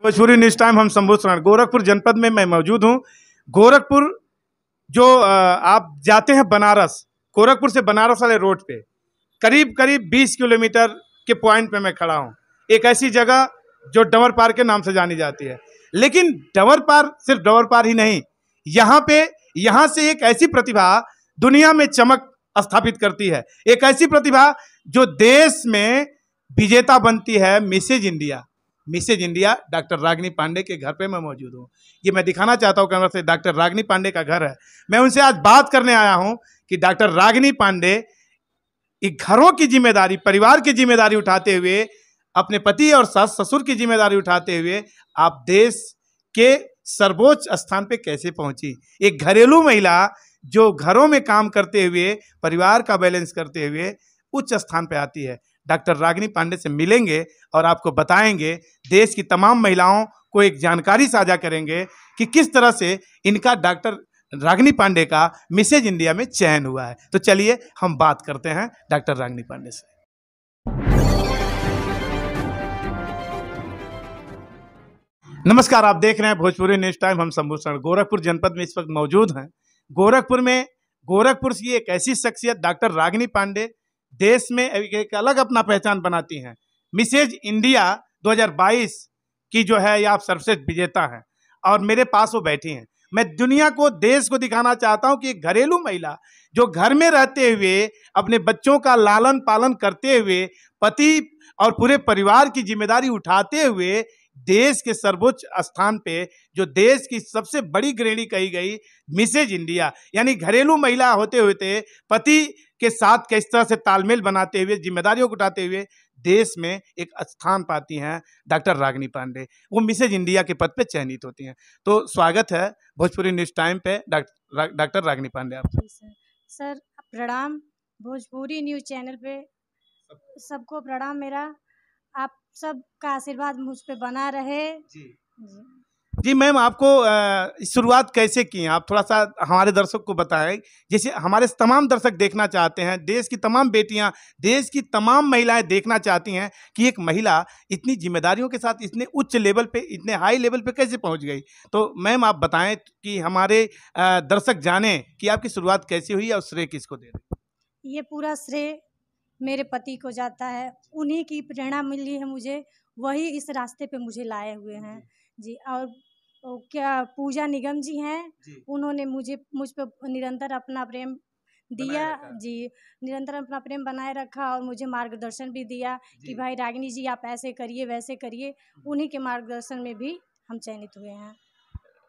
Bhojpuri news time, हम शंभू शरण गोरखपुर जनपद में मैं मौजूद हूँ। गोरखपुर जो आप जाते हैं बनारस, गोरखपुर से बनारस वाले रोड पे करीब करीब 20 किलोमीटर के पॉइंट पे मैं खड़ा हूँ। एक ऐसी जगह जो डवर पार के नाम से जानी जाती है। लेकिन डवर पार सिर्फ डवर पार ही नहीं, यहाँ से एक ऐसी प्रतिभा दुनिया में चमक स्थापित करती है। एक ऐसी प्रतिभा जो देश में विजेता बनती है, Mrs India. Mrs India doctor Ragini Pandey के घर पे मैं मौजूद हूँ। ये मैं दिखाना चाहता हूँ कैमरा से, डॉक्टर रागिनी पांडे का घर है। मैं उनसे आज बात करने आया हूँ कि डॉक्टर रागिनी पांडे एक घरों की जिम्मेदारी, परिवार की जिम्मेदारी उठाते हुए, अपने पति और सास ससुर की जिम्मेदारी उठाते हुए आप देश के सर्वोच्च स्थान पे कैसे पहुंची। एक घरेलू महिला जो घरों में काम करते हुए, परिवार का बैलेंस करते हुए उच्च स्थान पे आती है। डॉक्टर रागिनी पांडे से मिलेंगे और आपको बताएंगे, देश की तमाम महिलाओं को एक जानकारी साझा करेंगे कि किस तरह से इनका डॉक्टर रागिनी पांडे का मिसेज इंडिया में चयन हुआ है। तो चलिए हम बात करते हैं डॉक्टर रागिनी पांडे से। नमस्कार, आप देख रहे हैं भोजपुरी न्यूज टाइम, हम शंभू शरण गोरखपुर जनपद में इस वक्त मौजूद हैं। गोरखपुर की एक ऐसी शख्सियत डॉक्टर रागिनी पांडे देश में एक अलग अपना पहचान बनाती हैं। मिसेज इंडिया 2022 की जो है ये आप सर्वश्रेष्ठ विजेता हैं और मेरे पास वो बैठी हैं। मैं दुनिया को, देश को दिखाना चाहता हूं कि एक घरेलू महिला जो घर में रहते हुए अपने बच्चों का लालन पालन करते हुए, पति और पूरे परिवार की जिम्मेदारी उठाते हुए देश के सर्वोच्च स्थान पे, जो देश की सबसे बड़ी गृहिणी कही गई मिसेज इंडिया, यानी घरेलू महिला होते होते पति के साथ किस तरह से तालमेल बनाते हुए, जिम्मेदारियों को उठाते हुए देश में एक स्थान पाती हैं डॉक्टर रागिनी पांडे। वो मिसेज इंडिया के पद पे चयनित होती हैं। तो स्वागत है भोजपुरी न्यूज टाइम पे डॉक्टर रागिनी पांडे आपका। सर प्रणाम, भोजपुरी न्यूज चैनल पे सबको प्रणाम मेरा। आप सबका आशीर्वाद मुझ पे बना रहे। जी मैम, आपको शुरुआत कैसे की हैं? आप थोड़ा सा हमारे दर्शक को बताएं। जैसे हमारे तमाम दर्शक देखना चाहते हैं, देश की तमाम बेटियां, देश की तमाम महिलाएं देखना चाहती हैं कि एक महिला इतनी जिम्मेदारियों के साथ इतने उच्च लेवल पे, इतने हाई लेवल पे कैसे पहुंच गई। तो मैम आप बताएं कि हमारे दर्शक जाने कि आपकी शुरुआत कैसे हुई और श्रेय किसको दे रहे हैं। ये पूरा श्रेय मेरे पति को जाता है। उन्हीं की प्रेरणा मिली है मुझे, वही इस रास्ते पे मुझे लाए हुए हैं जी। और क्या पूजा निगम जी हैं, उन्होंने मुझ पर निरंतर अपना प्रेम दिया जी, निरंतर अपना प्रेम बनाए रखा और मुझे मार्गदर्शन भी दिया कि भाई रागिनी जी आप ऐसे करिए, वैसे करिए। उन्हीं के मार्गदर्शन में भी हम चयनित हुए हैं।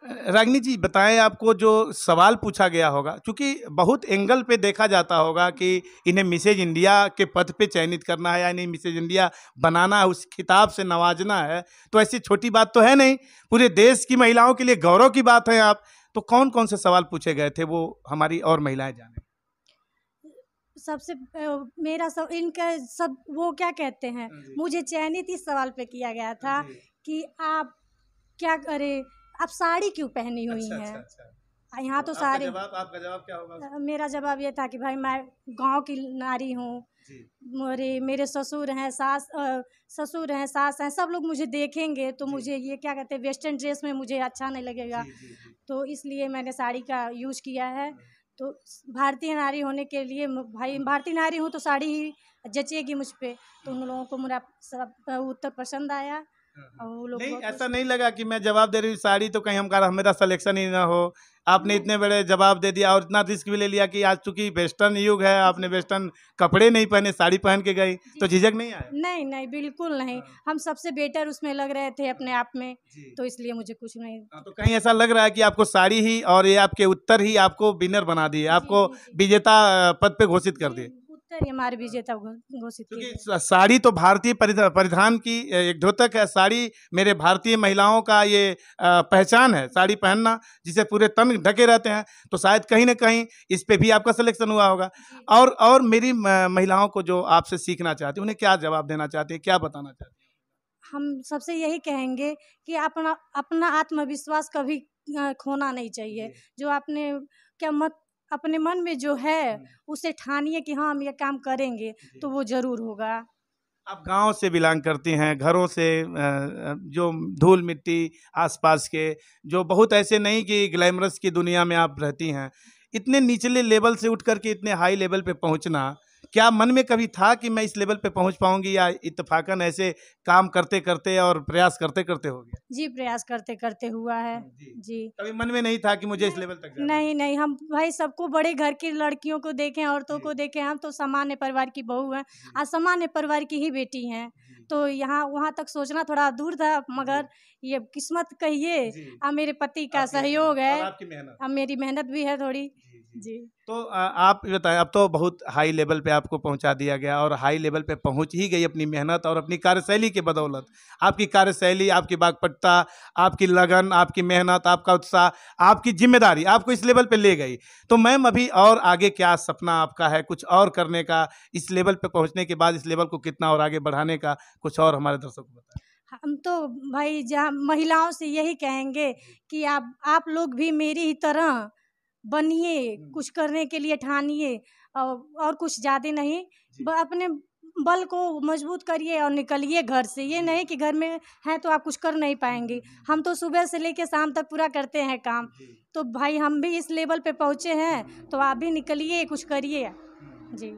रागिनी जी बताएं, आपको जो सवाल पूछा गया होगा, क्योंकि बहुत एंगल पे देखा जाता होगा कि इन्हें मिसेज इंडिया के पद पे चयनित करना है या इन्हें मिसेज इंडिया बनाना है, उस खिताब से नवाजना है, तो ऐसी छोटी बात तो है नहीं, पूरे देश की महिलाओं के लिए गौरव की बात है। आप तो कौन कौन से सवाल पूछे गए थे, वो हमारी और महिलाएं जाने। सबसे मेरा सब इनका सब वो क्या कहते हैं, मुझे चयनित इस सवाल पे किया गया था कि आप क्या करें, आप साड़ी क्यों पहनी हुई हैं। यहाँ तो साड़ी। आपका जवाब क्या होगा? मेरा जवाब ये था कि भाई मैं गांव की नारी हूँ, मेरे ससुर हैं, सास हैं, सब लोग मुझे देखेंगे तो मुझे ये क्या कहते हैं, वेस्टर्न ड्रेस में मुझे अच्छा नहीं लगेगा। तो इसलिए मैंने साड़ी का यूज किया है। तो भारतीय नारी होने के लिए, भाई भारतीय नारी हूँ तो साड़ी ही जचेगी मुझ पे। तो उन लोगों को मेरा उत्तर पसंद आया। वो लोग नहीं, ऐसा नहीं लगा कि मैं जवाब दे रही हूँ साड़ी तो कहीं हमारा मेरा सिलेक्शन ही ना हो। आपने इतने बड़े जवाब दे दिया और इतना रिस्क भी ले लिया कि आज चूंकि वेस्टर्न युग है, आपने वेस्टर्न कपड़े नहीं पहने, साड़ी पहन के गई, तो झिझक नहीं आया? नहीं नहीं, बिल्कुल नहीं। हम सबसे बेटर उसमें लग रहे थे अपने आप में, तो इसलिए मुझे कुछ नहीं। तो कहीं ऐसा लग रहा है कि आपको साड़ी ही और ये आपके उत्तर ही आपको विनर बना दिए, आपको विजेता पद पे घोषित कर दिए। उत्तर हमारे विजेता घोषित किए। क्योंकि साड़ी तो भारतीय परिधान की एक द्योतक है। साड़ी मेरे भारतीय महिलाओं का ये पहचान है, साड़ी पहनना, जिसे पूरे तन ढके रहते हैं। तो शायद कहीं ना कहीं इस पे भी आपका सिलेक्शन हुआ होगा। और मेरी महिलाओं को जो आपसे सीखना चाहती है, उन्हें क्या जवाब देना चाहती है, क्या बताना चाहती है? हम सबसे यही कहेंगे कि अपना आत्मविश्वास कभी खोना नहीं चाहिए। जो आपने क्या मत अपने मन में जो है उसे ठानिए कि हाँ हम ये काम करेंगे, तो वो जरूर होगा। आप गांव से बिलोंग करती हैं, घरों से जो धूल मिट्टी आसपास के, जो बहुत ऐसे नहीं कि ग्लैमरस की दुनिया में आप रहती हैं, इतने निचले लेवल से उठ करके इतने हाई लेवल पे पहुंचना, क्या मन में कभी था कि मैं इस लेवल पे पहुंच पाऊंगी, या इत्तेफाकन ऐसे काम करते करते और प्रयास करते करते हो गया? जी, प्रयास करते करते हुआ है। जी। कभी मन में नहीं था कि मुझे इस लेवल तक जाना है? नहीं, नहीं, हम भाई सबको बड़े घर की लड़कियों को देखें, औरतों जी। को देखें, हम तो सामान्य परिवार की बहू हैं, जी। असामान्य परिवार की ही बेटी हैं। जी। तो यहाँ वहाँ तक सोचना थोड़ा दूर था, मगर ये किस्मत कहिए, जी। मेरे पति का आपकी सहयोग और है, आपकी मेहनत। मेरी मेहनत भी है थोड़ी। जी, जी। जी। तो आप ये बताएं, अब तो बहुत हाई लेवल पे आपको पहुंचा दिया गया, और हाई लेवल पे पहुंच ही गई अपनी मेहनत और अपनी कार्यशैली के बदौलत। आपकी कार्यशैली, आपकी वाकपटुता, आपकी लगन, आपकी मेहनत, आपका उत्साह, आपकी जिम्मेदारी आपको इस लेवल पे ले गई। तो मैम, अभी और आगे क्या सपना आपका है, कुछ और करने का, इस लेवल पे पहुंचने के बाद इस लेवल को कितना और आगे बढ़ाने का, कुछ और हमारे दर्शकों को बताएं। हम तो भाई जहाँ महिलाओं से यही कहेंगे कि आप लोग भी मेरी ही तरह बनिए, कुछ करने के लिए ठानिए, और कुछ ज़्यादा नहीं, अपने बल को मजबूत करिए और निकलिए घर से। ये नहीं कि घर में हैं तो आप कुछ कर नहीं पाएंगे। हम तो सुबह से लेके शाम तक पूरा करते हैं काम। तो भाई हम भी इस लेवल पे पहुँचे हैं, तो आप भी निकलिए, कुछ करिए। जी।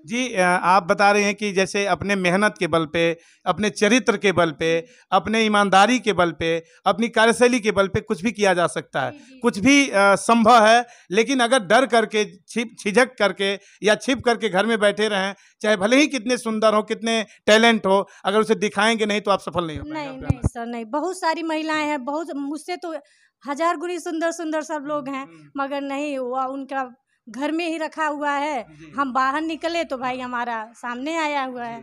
जी, आप बता रहे हैं कि जैसे अपने मेहनत के बल पे, अपने चरित्र के बल पे, अपने ईमानदारी के बल पे, अपनी कार्यशैली के बल पे कुछ भी किया जा सकता है, कुछ भी संभव है। लेकिन अगर डर करके, झिझक करके या छिप करके घर में बैठे रहें, चाहे भले ही कितने सुंदर हो, कितने टैलेंट हो, अगर उसे दिखाएंगे नहीं तो आप सफल नहीं हो पाएंगे। नहीं, नहीं सर, नहीं। बहुत सारी महिलाएं हैं, बहुत मुझसे तो हजार गुनी सुंदर सुंदर सब लोग हैं, मगर नहीं, वो उनका घर में ही रखा हुआ है। हम बाहर निकले तो भाई हमारा सामने आया हुआ है।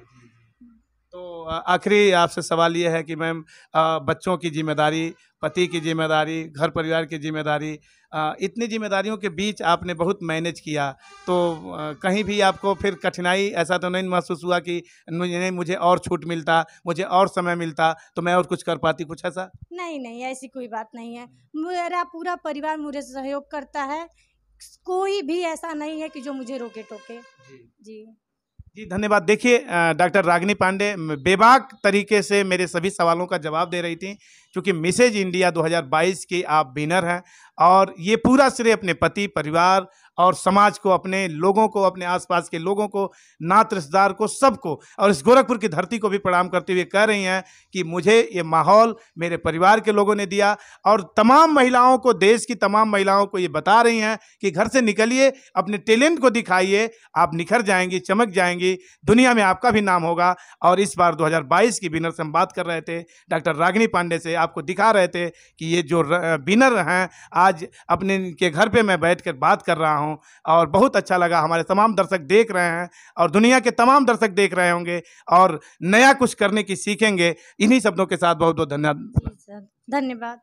तो आखिरी आपसे सवाल ये है कि मैम, बच्चों की जिम्मेदारी, पति की जिम्मेदारी, घर परिवार की जिम्मेदारी, इतनी जिम्मेदारियों के बीच आपने बहुत मैनेज किया, तो कहीं भी आपको फिर कठिनाई ऐसा तो नहीं महसूस हुआ कि मुझे और छूट मिलता, मुझे और समय मिलता तो मैं और कुछ कर पाती, कुछ ऐसा? नहीं, नहीं, ऐसी कोई बात नहीं है। मेरा पूरा परिवार मुझे सहयोग करता है, कोई भी ऐसा नहीं है कि जो मुझे रोके टोके। जी। जी, धन्यवाद। देखिए, डॉक्टर रागिनी पांडे बेबाक तरीके से मेरे सभी सवालों का जवाब दे रही थी, क्योंकि मिसेज इंडिया 2022 की आप विनर हैं, और ये पूरा श्रेय अपने पति, परिवार और समाज को, अपने लोगों को, अपने आसपास के लोगों को, नात रिश्तेदार को, सबको, और इस गोरखपुर की धरती को भी प्रणाम करते हुए कह रही हैं कि मुझे ये माहौल मेरे परिवार के लोगों ने दिया, और तमाम महिलाओं को, देश की तमाम महिलाओं को ये बता रही हैं कि घर से निकलिए, अपने टैलेंट को दिखाइए, आप निखर जाएंगी, चमक जाएंगी, दुनिया में आपका भी नाम होगा। और इस बार 2022 की विनर से हम बात कर रहे थे, डॉक्टर रागिनी पांडे से, आपको दिखा रहे थे कि ये जो विनर हैं, आज अपने के घर पे मैं बैठकर बात कर रहा हूं, और बहुत अच्छा लगा। हमारे तमाम दर्शक देख रहे हैं, और दुनिया के तमाम दर्शक देख रहे होंगे, और नया कुछ करने की सीखेंगे। इन्हीं शब्दों के साथ बहुत बहुत धन्यवाद। धन्यवाद।